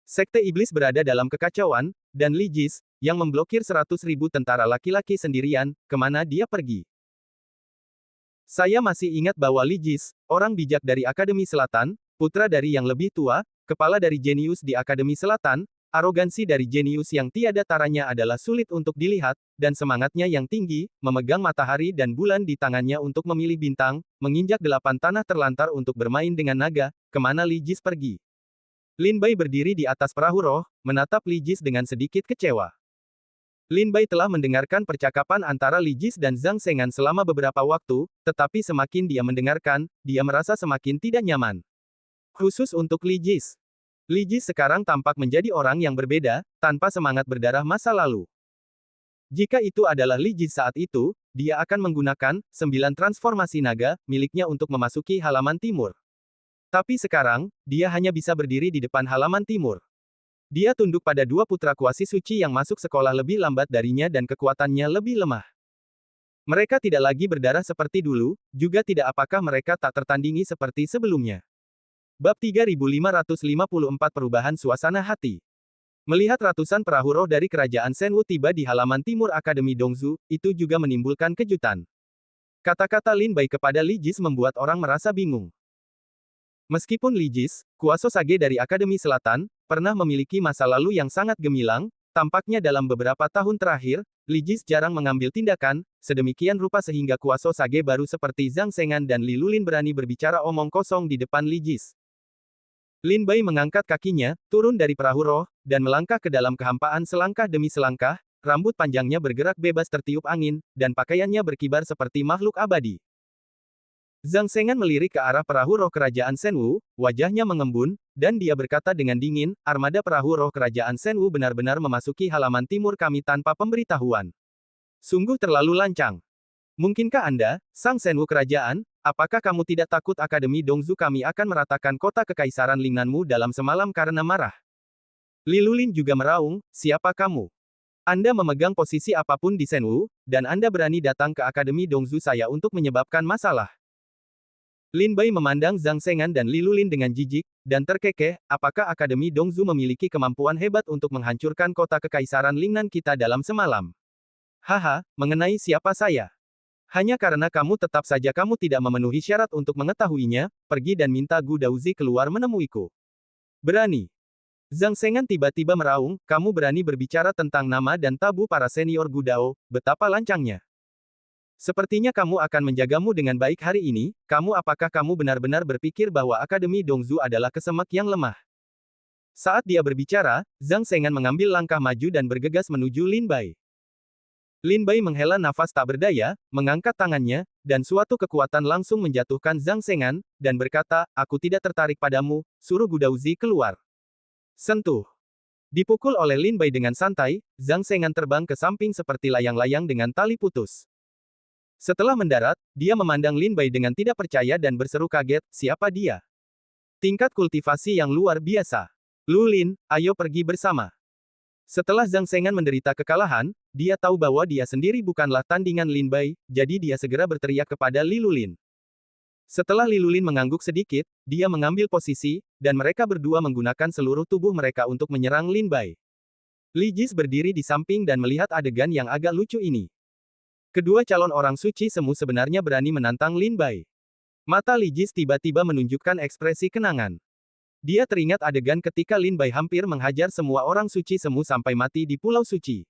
Sekte Iblis berada dalam kekacauan, dan Li Jis, yang memblokir 100.000 tentara laki-laki sendirian, kemana dia pergi? Saya masih ingat bahwa Li Jis, orang bijak dari Akademi Selatan, putra dari yang lebih tua, kepala dari jenius di Akademi Selatan, arogansi dari jenius yang tiada taranya adalah sulit untuk dilihat, dan semangatnya yang tinggi, memegang matahari dan bulan di tangannya untuk memilih bintang, menginjak 8 tanah terlantar untuk bermain dengan naga, kemana Li Jis pergi? Lin Bai berdiri di atas perahu roh, menatap Li Jis dengan sedikit kecewa. Lin Bai telah mendengarkan percakapan antara Li Jis dan Zhang Sengan selama beberapa waktu, tetapi semakin dia mendengarkan, dia merasa semakin tidak nyaman. Khusus untuk Li Jis. Li Jis sekarang tampak menjadi orang yang berbeda, tanpa semangat berdarah masa lalu. Jika itu adalah Li Jis saat itu, dia akan menggunakan 9 transformasi naga miliknya untuk memasuki halaman timur. Tapi sekarang, dia hanya bisa berdiri di depan halaman timur. Dia tunduk pada 2 putra kuasi suci yang masuk sekolah lebih lambat darinya dan kekuatannya lebih lemah. Mereka tidak lagi berdarah seperti dulu, juga tidak apakah mereka tak tertandingi seperti sebelumnya. Bab 3554 Perubahan Suasana Hati. Melihat ratusan perahu roh dari kerajaan Senwu tiba di halaman timur Akademi Dongzu, itu juga menimbulkan kejutan. Kata-kata Lin Bai kepada Li Jis membuat orang merasa bingung. Meskipun Li Jis, kuasa sage dari Akademi Selatan, pernah memiliki masa lalu yang sangat gemilang, tampaknya dalam beberapa tahun terakhir, Li Jis jarang mengambil tindakan, sedemikian rupa sehingga kuasa sage baru seperti Zhang Sengan dan Li Lulin berani berbicara omong kosong di depan Li Jis. Lin Bai mengangkat kakinya, turun dari perahu roh, dan melangkah ke dalam kehampaan selangkah demi selangkah, rambut panjangnya bergerak bebas tertiup angin, dan pakaiannya berkibar seperti makhluk abadi. Zhang Sengan melirik ke arah perahu roh kerajaan Senwu, wajahnya mengembun, dan dia berkata dengan dingin, armada perahu roh kerajaan Senwu benar-benar memasuki halaman timur kami tanpa pemberitahuan. Sungguh terlalu lancang. Mungkinkah Anda, Sang Senwu kerajaan, apakah kamu tidak takut Akademi Dongzu kami akan meratakan kota kekaisaran Lingnanmu dalam semalam karena marah? Li Lulin juga meraung, siapa kamu? Anda memegang posisi apapun di Senwu, dan Anda berani datang ke Akademi Dongzu saya untuk menyebabkan masalah. Lin Bai memandang Zhang Sengan dan Li Lulin dengan jijik, dan terkekeh, apakah Akademi Dongzu memiliki kemampuan hebat untuk menghancurkan kota kekaisaran Lingnan kita dalam semalam? Haha, mengenai siapa saya? Hanya karena kamu tetap saja kamu tidak memenuhi syarat untuk mengetahuinya, pergi dan minta Gu Daozi keluar menemuiku. Berani. Zhang Sengan tiba-tiba meraung, kamu berani berbicara tentang nama dan tabu para senior Gu Dao, betapa lancangnya. Sepertinya kamu akan menjagamu dengan baik hari ini, apakah kamu benar-benar berpikir bahwa Akademi Dongzu adalah kesemek yang lemah? Saat dia berbicara, Zhang Sengan mengambil langkah maju dan bergegas menuju Lin Bai. Lin Bai menghela nafas tak berdaya, mengangkat tangannya, dan suatu kekuatan langsung menjatuhkan Zhang Sengan, dan berkata, aku tidak tertarik padamu, suruh Gu Daozi keluar. Sentuh. Dipukul oleh Lin Bai dengan santai, Zhang Sengan terbang ke samping seperti layang-layang dengan tali putus. Setelah mendarat, dia memandang Lin Bai dengan tidak percaya dan berseru kaget, siapa dia? Tingkat kultivasi yang luar biasa. Lulin, ayo pergi bersama. Setelah Zhang Sengan menderita kekalahan, dia tahu bahwa dia sendiri bukanlah tandingan Lin Bai, jadi dia segera berteriak kepada Li Lulin. Setelah Li Lulin mengangguk sedikit, dia mengambil posisi, dan mereka berdua menggunakan seluruh tubuh mereka untuk menyerang Lin Bai. Li Jis berdiri di samping dan melihat adegan yang agak lucu ini. Kedua calon orang suci semu sebenarnya berani menantang Lin Bai. Mata Li Jis tiba-tiba menunjukkan ekspresi kenangan. Dia teringat adegan ketika Lin Bai hampir menghajar semua orang suci semu sampai mati di Pulau Suci.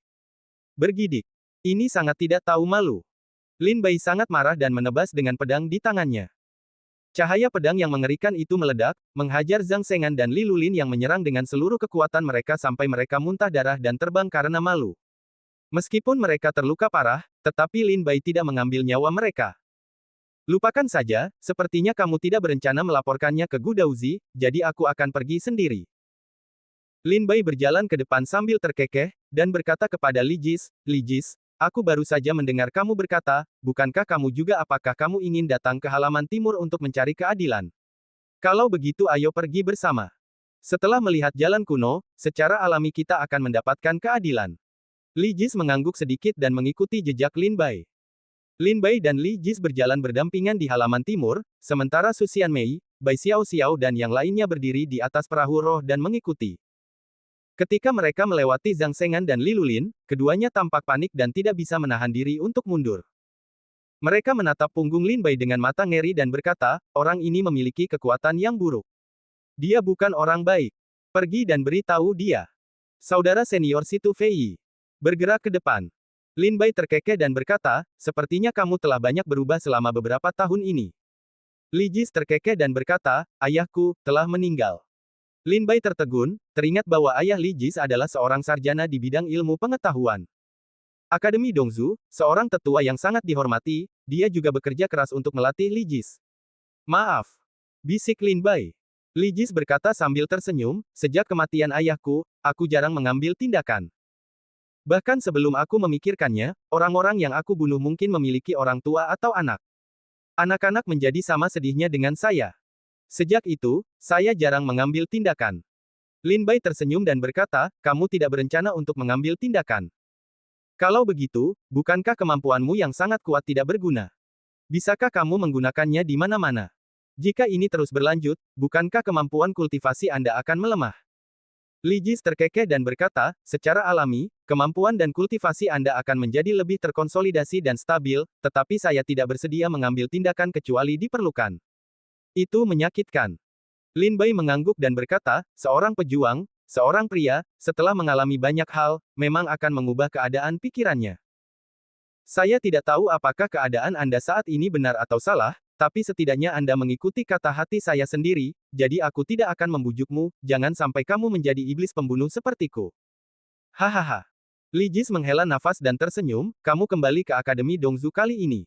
Bergidik. Ini sangat tidak tahu malu. Lin Bai sangat marah dan menebas dengan pedang di tangannya. Cahaya pedang yang mengerikan itu meledak, menghajar Zhang Sengan dan Li Lulin yang menyerang dengan seluruh kekuatan mereka sampai mereka muntah darah dan terbang karena malu. Meskipun mereka terluka parah, tetapi Lin Bai tidak mengambil nyawa mereka. Lupakan saja, sepertinya kamu tidak berencana melaporkannya ke Gu Daozi, jadi aku akan pergi sendiri. Lin Bai berjalan ke depan sambil terkekeh, dan berkata kepada Li Jis, aku baru saja mendengar kamu berkata, bukankah kamu juga apakah kamu ingin datang ke halaman timur untuk mencari keadilan? Kalau begitu ayo pergi bersama. Setelah melihat jalan kuno, secara alami kita akan mendapatkan keadilan. Li Jis mengangguk sedikit dan mengikuti jejak Lin Bai. Lin Bai dan Li Jis berjalan berdampingan di halaman timur, sementara Su Xianmei, Bai Xiao dan yang lainnya berdiri di atas perahu roh dan mengikuti. Ketika mereka melewati Zhang Sengan dan Li Lulin, keduanya tampak panik dan tidak bisa menahan diri untuk mundur. Mereka menatap punggung Lin Bai dengan mata ngeri dan berkata, orang ini memiliki kekuatan yang buruk. Dia bukan orang baik. Pergi dan beritahu dia. Saudara senior Situ Fei. Bergerak ke depan. Lin Bai terkekeh dan berkata, sepertinya kamu telah banyak berubah selama beberapa tahun ini. Li Jis terkekeh dan berkata, ayahku telah meninggal. Lin Bai tertegun, teringat bahwa ayah Li Jis adalah seorang sarjana di bidang ilmu pengetahuan. Akademi Dongzu, seorang tetua yang sangat dihormati, dia juga bekerja keras untuk melatih Li Jis. Maaf. Bisik Lin Bai. Li Jis berkata sambil tersenyum, sejak kematian ayahku, aku jarang mengambil tindakan. Bahkan sebelum aku memikirkannya, orang-orang yang aku bunuh mungkin memiliki orang tua atau anak. Anak-anak menjadi sama sedihnya dengan saya. Sejak itu, saya jarang mengambil tindakan. Lin Bai tersenyum dan berkata, kamu tidak berencana untuk mengambil tindakan. Kalau begitu, bukankah kemampuanmu yang sangat kuat tidak berguna? Bisakah kamu menggunakannya di mana-mana? Jika ini terus berlanjut, bukankah kemampuan kultivasi Anda akan melemah? Li Jis terkekeh dan berkata, secara alami, kemampuan dan kultivasi Anda akan menjadi lebih terkonsolidasi dan stabil, tetapi saya tidak bersedia mengambil tindakan kecuali diperlukan. Itu menyakitkan. Lin Bai mengangguk dan berkata, seorang pejuang, seorang pria, setelah mengalami banyak hal, memang akan mengubah keadaan pikirannya. Saya tidak tahu apakah keadaan Anda saat ini benar atau salah, tapi setidaknya Anda mengikuti kata hati saya sendiri, jadi aku tidak akan membujukmu, jangan sampai kamu menjadi iblis pembunuh sepertiku. Hahaha. Li Jis menghela nafas dan tersenyum, kamu kembali ke Akademi Dongzu kali ini.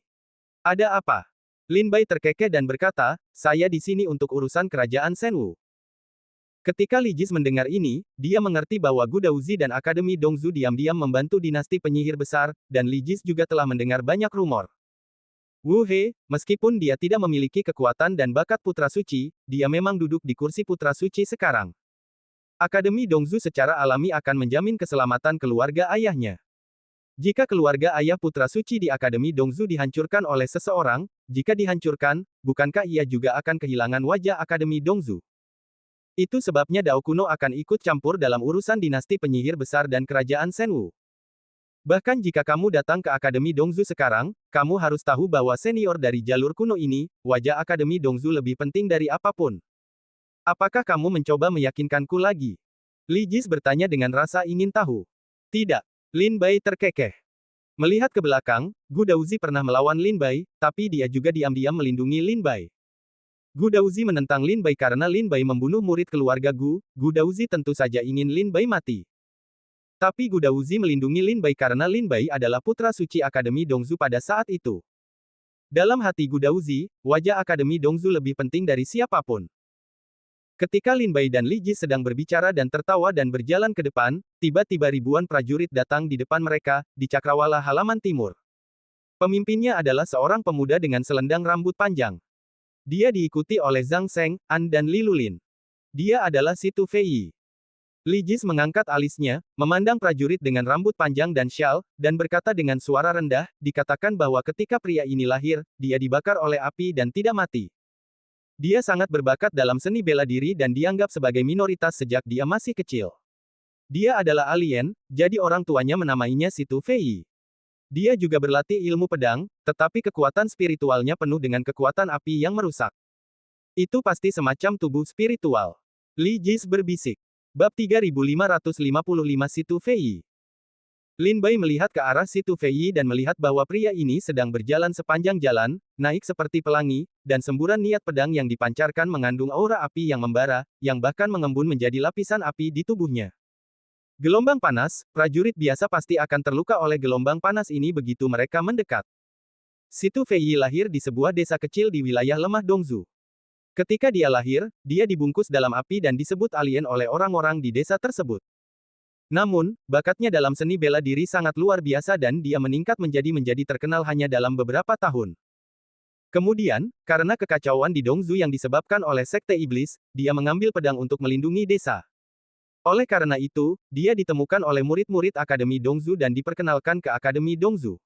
Ada apa? Lin Bai terkekeh dan berkata, saya di sini untuk urusan kerajaan Shenwu. Ketika Li Jis mendengar ini, dia mengerti bahwa Gu Daozi dan Akademi Dongzu diam-diam membantu dinasti penyihir besar, dan Li Jis juga telah mendengar banyak rumor. Wu He, meskipun dia tidak memiliki kekuatan dan bakat putra suci, dia memang duduk di kursi putra suci sekarang. Akademi Dongzu secara alami akan menjamin keselamatan keluarga ayahnya. Jika keluarga ayah putra suci di Akademi Dongzu dihancurkan oleh seseorang, jika dihancurkan, bukankah ia juga akan kehilangan wajah Akademi Dongzu? Itu sebabnya Dao kuno akan ikut campur dalam urusan dinasti penyihir besar dan kerajaan Shenwu. Bahkan jika kamu datang ke Akademi Dongzu sekarang, kamu harus tahu bahwa senior dari jalur kuno ini, wajah Akademi Dongzu lebih penting dari apapun. Apakah kamu mencoba meyakinkanku lagi? Li Jis bertanya dengan rasa ingin tahu. Tidak. Lin Bai terkekeh. Melihat ke belakang, Gu Daozi pernah melawan Lin Bai, tapi dia juga diam-diam melindungi Lin Bai. Gu Daozi menentang Lin Bai karena Lin Bai membunuh murid keluarga Gu Daozi tentu saja ingin Lin Bai mati. Tapi Gu Daozi melindungi Lin Bai karena Lin Bai adalah putra suci Akademi Dongzu pada saat itu. Dalam hati Gu Daozi, wajah Akademi Dongzu lebih penting dari siapapun. Ketika Lin Bai dan Li Jis sedang berbicara dan tertawa dan berjalan ke depan, tiba-tiba ribuan prajurit datang di depan mereka, di cakrawala halaman timur. Pemimpinnya adalah seorang pemuda dengan selendang rambut panjang. Dia diikuti oleh Zhang Seng, An dan Li Lulin. Dia adalah Situ Fei. Li Jis mengangkat alisnya, memandang prajurit dengan rambut panjang dan syal, dan berkata dengan suara rendah, dikatakan bahwa ketika pria ini lahir, dia dibakar oleh api dan tidak mati. Dia sangat berbakat dalam seni bela diri dan dianggap sebagai minoritas sejak dia masih kecil. Dia adalah alien, jadi orang tuanya menamainya Situ Fei. Dia juga berlatih ilmu pedang, tetapi kekuatan spiritualnya penuh dengan kekuatan api yang merusak. Itu pasti semacam tubuh spiritual. Li Jis berbisik. Bab 3555 Situ Fei. Lin Bai melihat ke arah Si Tu Fei dan melihat bahwa pria ini sedang berjalan sepanjang jalan, naik seperti pelangi, dan semburan niat pedang yang dipancarkan mengandung aura api yang membara, yang bahkan mengembun menjadi lapisan api di tubuhnya. Gelombang panas, prajurit biasa pasti akan terluka oleh gelombang panas ini begitu mereka mendekat. Si Tu Fei lahir di sebuah desa kecil di wilayah lemah Dongzu. Ketika dia lahir, dia dibungkus dalam api dan disebut alien oleh orang-orang di desa tersebut. Namun, bakatnya dalam seni bela diri sangat luar biasa dan dia meningkat menjadi terkenal hanya dalam beberapa tahun. Kemudian, karena kekacauan di Dongzu yang disebabkan oleh Sekte Iblis, dia mengambil pedang untuk melindungi desa. Oleh karena itu, dia ditemukan oleh murid-murid Akademi Dongzu dan diperkenalkan ke Akademi Dongzu.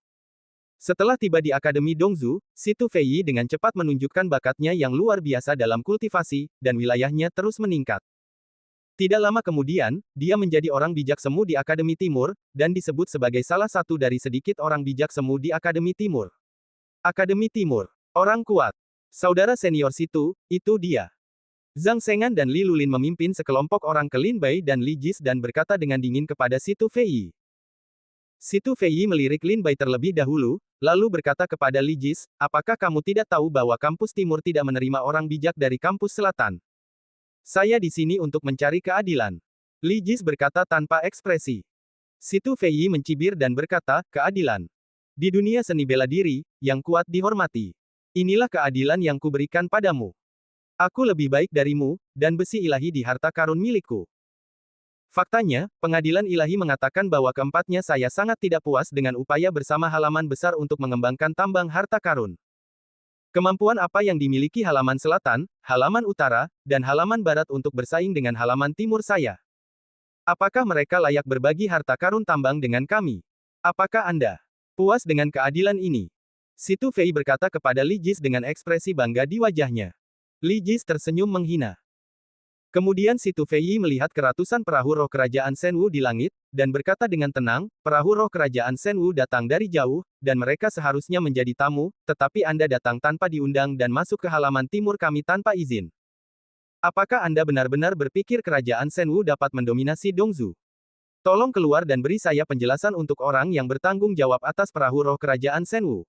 Setelah tiba di Akademi Dongzu, Si Tu Fei dengan cepat menunjukkan bakatnya yang luar biasa dalam kultivasi, dan wilayahnya terus meningkat. Tidak lama kemudian, dia menjadi orang bijak semu di Akademi Timur, dan disebut sebagai salah satu dari sedikit orang bijak semu di Akademi Timur. Akademi Timur. Orang kuat. Saudara senior situ, itu dia. Zhang Sengan dan Li Lulin memimpin sekelompok orang ke Lin Bai dan Li Jis dan berkata dengan dingin kepada Si Tu Fei. Si Tu Fei melirik Lin Bai terlebih dahulu, lalu berkata kepada Li Jis, apakah kamu tidak tahu bahwa kampus Timur tidak menerima orang bijak dari kampus Selatan? Saya di sini untuk mencari keadilan. Li Jis berkata tanpa ekspresi. Si Tu Fei mencibir dan berkata, keadilan. Di dunia seni bela diri, yang kuat dihormati. Inilah keadilan yang kuberikan padamu. Aku lebih baik darimu, dan besi ilahi di harta karun milikku. Faktanya, pengadilan ilahi mengatakan bahwa keempatnya saya sangat tidak puas dengan upaya bersama halaman besar untuk mengembangkan tambang harta karun. Kemampuan apa yang dimiliki halaman selatan, halaman utara, dan halaman barat untuk bersaing dengan halaman timur saya? Apakah mereka layak berbagi harta karun tambang dengan kami? Apakah Anda puas dengan keadilan ini? Si Tu Fei berkata kepada Li Jis dengan ekspresi bangga di wajahnya. Li Jis tersenyum menghina. Kemudian Si Tu Fei melihat keratusan perahu roh kerajaan Shenwu di langit, dan berkata dengan tenang, perahu roh kerajaan Shenwu datang dari jauh, dan mereka seharusnya menjadi tamu, tetapi Anda datang tanpa diundang dan masuk ke halaman timur kami tanpa izin. Apakah Anda benar-benar berpikir kerajaan Shenwu dapat mendominasi Dongzu? Tolong keluar dan beri saya penjelasan untuk orang yang bertanggung jawab atas perahu roh kerajaan Shenwu.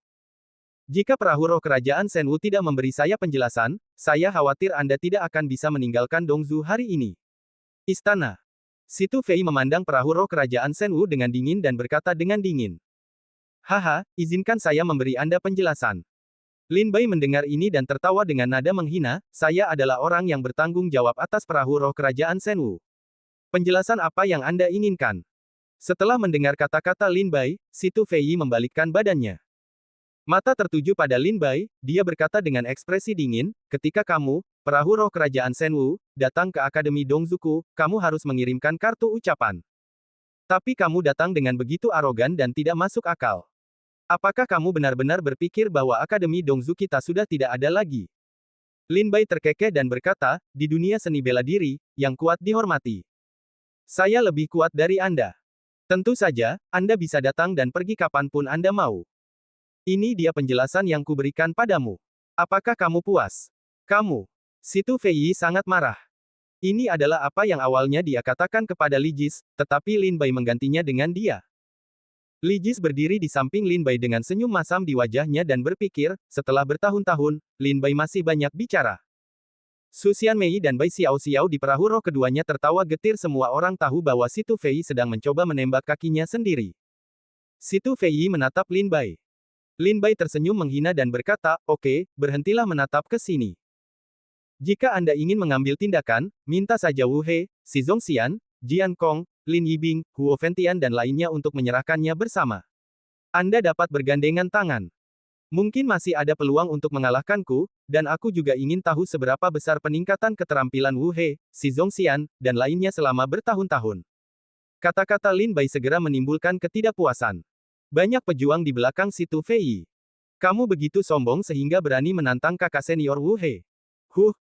Jika perahu roh kerajaan Shenwu tidak memberi saya penjelasan, saya khawatir Anda tidak akan bisa meninggalkan Dongzu hari ini. Istana. Si Tu Fei memandang perahu roh kerajaan Shenwu dengan dingin dan berkata dengan dingin. Haha, izinkan saya memberi Anda penjelasan. Lin Bai mendengar ini dan tertawa dengan nada menghina, saya adalah orang yang bertanggung jawab atas perahu roh kerajaan Shenwu. Penjelasan apa yang Anda inginkan? Setelah mendengar kata-kata Lin Bai, Si Tu Fei membalikkan badannya. Mata tertuju pada Lin Bai, dia berkata dengan ekspresi dingin, ketika kamu, perahu roh kerajaan Shenwu, datang ke Akademi Dongzuku, kamu harus mengirimkan kartu ucapan. Tapi kamu datang dengan begitu arogan dan tidak masuk akal. Apakah kamu benar-benar berpikir bahwa Akademi Dongzu kita sudah tidak ada lagi? Lin Bai terkekeh dan berkata, di dunia seni bela diri, yang kuat dihormati. Saya lebih kuat dari Anda. Tentu saja, Anda bisa datang dan pergi kapanpun Anda mau. Ini dia penjelasan yang kuberikan padamu. Apakah kamu puas? Kamu. Si Tu Fei sangat marah. Ini adalah apa yang awalnya dia katakan kepada Li Jis, tetapi Lin Bai menggantinya dengan dia. Li Jis berdiri di samping Lin Bai dengan senyum masam di wajahnya dan berpikir, setelah bertahun-tahun, Lin Bai masih banyak bicara. Su Xianmei dan Bai Xiao Xiao di perahu roh keduanya tertawa getir, semua orang tahu bahwa Si Tu Fei sedang mencoba menembak kakinya sendiri. Si Tu Fei menatap Lin Bai. Lin Bai tersenyum menghina dan berkata, oke, berhentilah menatap ke sini. Jika Anda ingin mengambil tindakan, minta saja Wu He, Si Zhongxian, Jian Kong, Lin Yibing, Huo Fentian dan lainnya untuk menyerahkannya bersama. Anda dapat bergandengan tangan. Mungkin masih ada peluang untuk mengalahkanku, dan aku juga ingin tahu seberapa besar peningkatan keterampilan Wu He, Si Zhongxian, dan lainnya selama bertahun-tahun. Kata-kata Lin Bai segera menimbulkan ketidakpuasan. Banyak pejuang di belakang Si Tu Fei. Kamu begitu sombong sehingga berani menantang kakak senior Wu He.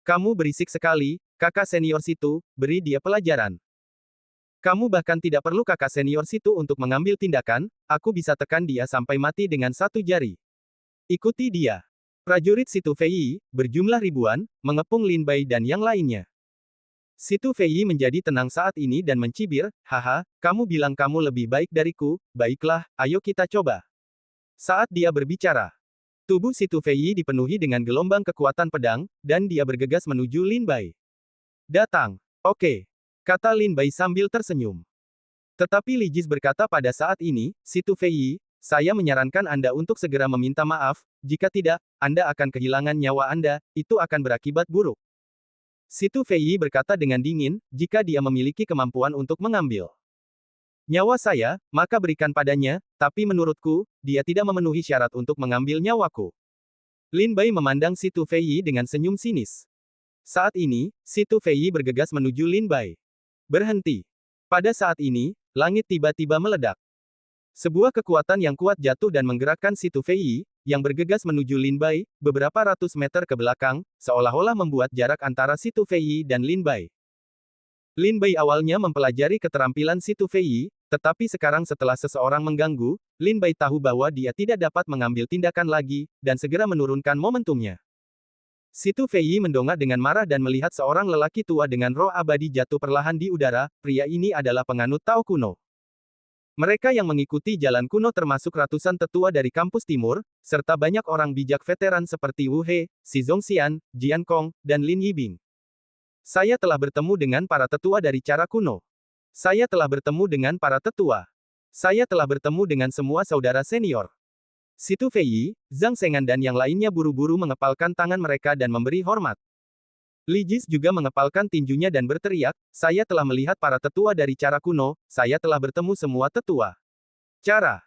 Kamu berisik sekali, kakak senior situ, beri dia pelajaran. Kamu bahkan tidak perlu kakak senior situ untuk mengambil tindakan, aku bisa tekan dia sampai mati dengan satu jari. Ikuti dia. Prajurit Si Tu Fei, berjumlah ribuan, mengepung Lin Bai dan yang lainnya. Situ Fei menjadi tenang saat ini dan mencibir, haha, kamu bilang kamu lebih baik dariku, baiklah, ayo kita coba. Saat dia berbicara, tubuh Situ Fei dipenuhi dengan gelombang kekuatan pedang, dan dia bergegas menuju Lin Bai. Datang. Oke. Kata Lin Bai sambil tersenyum. Tetapi Li Jis berkata pada saat ini, Situ Fei, saya menyarankan Anda untuk segera meminta maaf, jika tidak, Anda akan kehilangan nyawa Anda, itu akan berakibat buruk. Situ Fei berkata dengan dingin, jika dia memiliki kemampuan untuk mengambil nyawa saya, maka berikan padanya, tapi menurutku, dia tidak memenuhi syarat untuk mengambil nyawaku. Lin Bai memandang Situ Fei dengan senyum sinis. Saat ini, Situ Fei bergegas menuju Lin Bai. Berhenti. Pada saat ini, langit tiba-tiba meledak. Sebuah kekuatan yang kuat jatuh dan menggerakkan Situ Fei, yang bergegas menuju Lin Bai, beberapa ratus meter ke belakang, seolah-olah membuat jarak antara Situ Fei dan Lin Bai. Lin Bai awalnya mempelajari keterampilan Situ Fei, tetapi sekarang setelah seseorang mengganggu, Lin Bai tahu bahwa dia tidak dapat mengambil tindakan lagi, dan segera menurunkan momentumnya. Situ Fei mendongak dengan marah dan melihat seorang lelaki tua dengan roh abadi jatuh perlahan di udara, pria ini adalah penganut Tao kuno. Mereka yang mengikuti jalan kuno termasuk ratusan tetua dari kampus timur, serta banyak orang bijak veteran seperti Wu He, Shi Zongxian, Jian Kong, dan Lin Yibing. Saya telah bertemu dengan para tetua dari cara kuno. Saya telah bertemu dengan para tetua. Saya telah bertemu dengan semua saudara senior. Situ Fei, Zhang Sengan dan yang lainnya buru-buru mengepalkan tangan mereka dan memberi hormat. Li Jis juga mengepalkan tinjunya dan berteriak, saya telah melihat para tetua dari cara kuno, saya telah bertemu semua tetua. Cara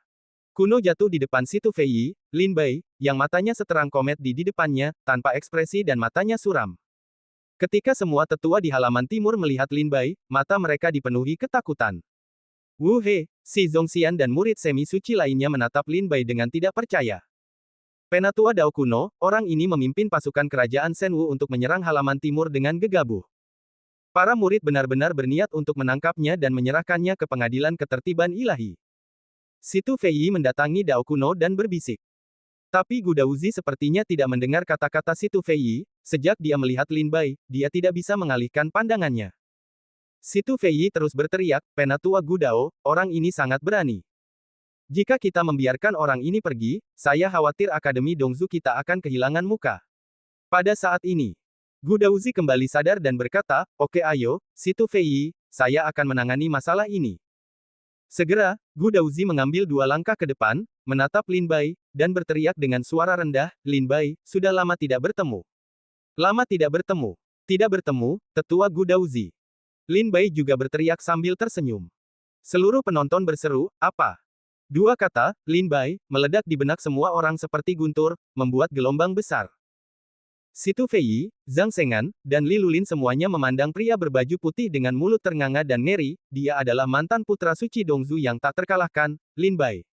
kuno jatuh di depan Situ Fei, Lin Bai, yang matanya seterang komet di depannya, tanpa ekspresi dan matanya suram. Ketika semua tetua di halaman timur melihat Lin Bai, mata mereka dipenuhi ketakutan. Wu He, Shi Zongxian dan murid semi suci lainnya menatap Lin Bai dengan tidak percaya. Penatua Dao kuno, orang ini memimpin pasukan kerajaan Shenwu untuk menyerang halaman timur dengan gegabah. Para murid benar-benar berniat untuk menangkapnya dan menyerahkannya ke pengadilan ketertiban ilahi. Situ Fei mendatangi Dao kuno dan berbisik. Tapi Gu Daozi sepertinya tidak mendengar kata-kata Situ Fei, sejak dia melihat Lin Bai, dia tidak bisa mengalihkan pandangannya. Situ Fei terus berteriak, Penatua Gu Dao, orang ini sangat berani. Jika kita membiarkan orang ini pergi, saya khawatir Akademi Dongzu kita akan kehilangan muka. Pada saat ini, Gu Daozi kembali sadar dan berkata, oke ayo, Situ Fei, saya akan menangani masalah ini. Segera, Gu Daozi mengambil 2 langkah ke depan, menatap Lin Bai, dan berteriak dengan suara rendah, Lin Bai, sudah lama tidak bertemu. Lama tidak bertemu. Tidak bertemu, tetua Gu Daozi. Lin Bai juga berteriak sambil tersenyum. Seluruh penonton berseru, apa? 2 kata, Lin Bai, meledak di benak semua orang seperti guntur, membuat gelombang besar. Situ Fei, Zhang Sengan, dan Li Lulin semuanya memandang pria berbaju putih dengan mulut ternganga dan ngeri, dia adalah mantan putra suci Dongzu yang tak terkalahkan, Lin Bai.